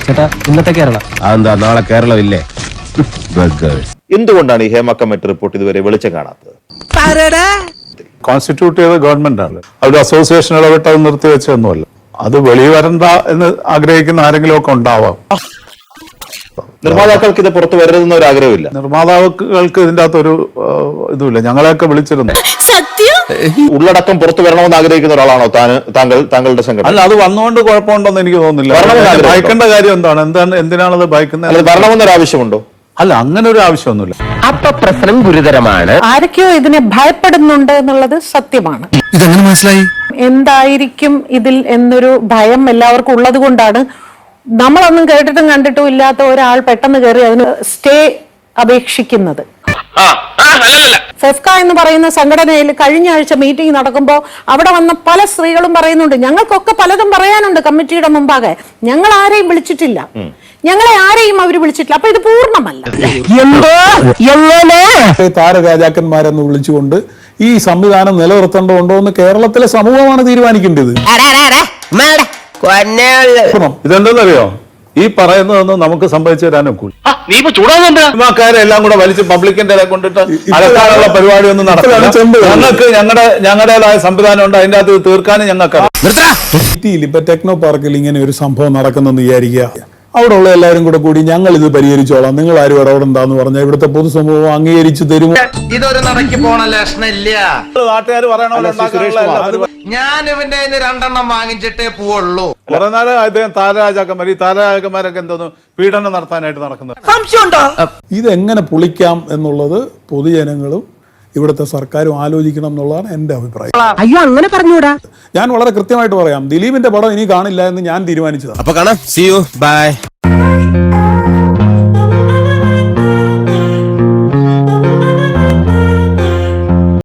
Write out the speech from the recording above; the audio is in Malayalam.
ചേട്ടാ ഇന്നത്തെ കേരള അതെന്താ നാളെ കേരളം ഇല്ലേ? എന്തുകൊണ്ടാണ് ഈ ഹേമ കമ്മിറ്റി റിപ്പോർട്ട് ഇതുവരെ വെളിച്ചം കാണാത്തത്? കോൺസ്റ്റിറ്റ്യൂട്ട് ചെയ്ത ഗവൺമെന്റ് ആണ്. അവരുടെ അസോസിയേഷൻ ഇടപെട്ട് അത് നിർത്തിവെച്ചൊന്നുമല്ല. അത് വെളിയിൽ വരണ്ട എന്ന് ആഗ്രഹിക്കുന്ന ആരെങ്കിലും ഒക്കെ ഉണ്ടാവാം. നിർമ്മാതാക്കൾക്ക് ഇത് പുറത്തു വരരുതെന്ന ഒരു ആഗ്രഹമില്ല. നിർമ്മാതാക്കൾക്ക് ഇതിന്റെ അകത്തൊരു ഇതുമില്ല. ഞങ്ങളെയൊക്കെ വിളിച്ചിരുന്നു. ഉള്ളടക്കം പുറത്തു വരണമെന്ന് ആഗ്രഹിക്കുന്ന ഒരാളാണോ താങ്കളുടെ സംഘടന? അല്ല, അത് വന്നുകൊണ്ട് കുഴപ്പമുണ്ടെന്ന് എനിക്ക് തോന്നുന്നില്ല. ഭയക്കേണ്ട കാര്യം എന്തിനാണത് ഭയക്കുന്നത്? വരണമെന്നൊരു ആവശ്യമുണ്ടോ? അല്ല, അങ്ങനെ ഒരു ആവശ്യമൊന്നുമില്ല. അപ്പൊ പ്രശ്നം ഗുരുതരമാണ്. ആരൊക്കെയോ ഇതിനെ ഭയപ്പെടുന്നുണ്ട് എന്നുള്ളത് സത്യമാണ്. ഇതെങ്ങനെ മനസ്സിലായി? എന്തായിരിക്കും ഇതിൽ എന്നൊരു ഭയം എല്ലാവർക്കും ഉള്ളത് കൊണ്ടാണ് നമ്മളൊന്നും കേട്ടിട്ടും കണ്ടിട്ടും ഇല്ലാത്ത ഒരാൾ പെട്ടെന്ന് കയറി അതിന് സ്റ്റേ അപേക്ഷിക്കുന്നത്. ഫെഫ്ക എന്ന് പറയുന്ന സംഘടനയിൽ കഴിഞ്ഞ ആഴ്ച മീറ്റിംഗ് നടക്കുമ്പോൾ അവിടെ വന്ന പല സ്ത്രീകളും പറയുന്നുണ്ട്, ഞങ്ങൾക്കൊക്കെ പലതും പറയാനുണ്ട് കമ്മിറ്റിയുടെ മുമ്പാകെ, ഞങ്ങൾ ആരെയും വിളിച്ചിട്ടില്ല, ഞങ്ങളെ ആരെയും അവർ വിളിച്ചിട്ടില്ല. അപ്പൊ ഇത് പൂർണ്ണമല്ല. താരരാജാക്കന്മാരെന്ന് വിളിച്ചുകൊണ്ട് ഈ സംവിധാനം നിലനിർത്തേണ്ടതുണ്ടോ എന്ന് കേരളത്തിലെ സമൂഹമാണ് തീരുമാനിക്കേണ്ടത്. ഇതെന്തെന്നറിയോ, ഈ പറയുന്നതൊന്നും നമുക്ക് സംഭവിച്ചു തരാനൊക്കെ എല്ലാം കൂടെ വലിച്ച് പബ്ലിക്കിന്റെ കൊണ്ടിട്ട് അലക്കാനുള്ള പരിപാടി ഒന്നും നടത്തില്ല. ഞങ്ങൾക്ക് ഞങ്ങളുടേതായ സംവിധാനം ഉണ്ട്, അതിന്റെ അകത്ത് തീർക്കാനും ഞങ്ങൾക്ക്. ഇപ്പൊ ടെക്നോ പാർക്കിൽ ഇങ്ങനെ ഒരു സംഭവം നടക്കുന്നെന്ന് വിചാരിക്കുക. അവിടെ ഉള്ള എല്ലാവരും കൂടി ഞങ്ങൾ ഇത് പരിഹരിച്ചോളാം, നിങ്ങൾ ആരും ഇടപെടണ്ടെന്ന് പറഞ്ഞാൽ ഇവിടുത്തെ പൊതുസമൂഹം അംഗീകരിച്ചു തരുമോ? ഇതൊരു നടക്കി പോണ ലക്ഷണില്ല. നാട്ടുകാർ പറയണല്ലോ, ഞാൻ ഇവന്റെ 2 വാങ്ങിച്ചിട്ടേ പോവുള്ളൂ. കുറെ നാളെ അദ്ദേഹം താരരാജാക്കന്മാർ, ഈ താരരാജാക്കന്മാരൊക്കെ എന്തോന്നു പീഡനം നടത്താനായിട്ട് നടക്കുന്നത്. ഇതെങ്ങനെ പൊളിക്കാം എന്നുള്ളത് പൊതുജനങ്ങളും ഇവിടുത്തെ സർക്കാരും ആലോചിക്കണം എന്നുള്ളതാണ് എന്റെ അഭിപ്രായം. അയ്യോ, അങ്ങനെ പറഞ്ഞൂടാ. ഞാൻ വളരെ കൃത്യമായിട്ട് പറയാം, ദിലീപിന്റെ പടം ഇനി കാണില്ല എന്ന് ഞാൻ തീരുമാനിച്ചതാണ്. അപ്പൊ കാണാം. See you. Bye.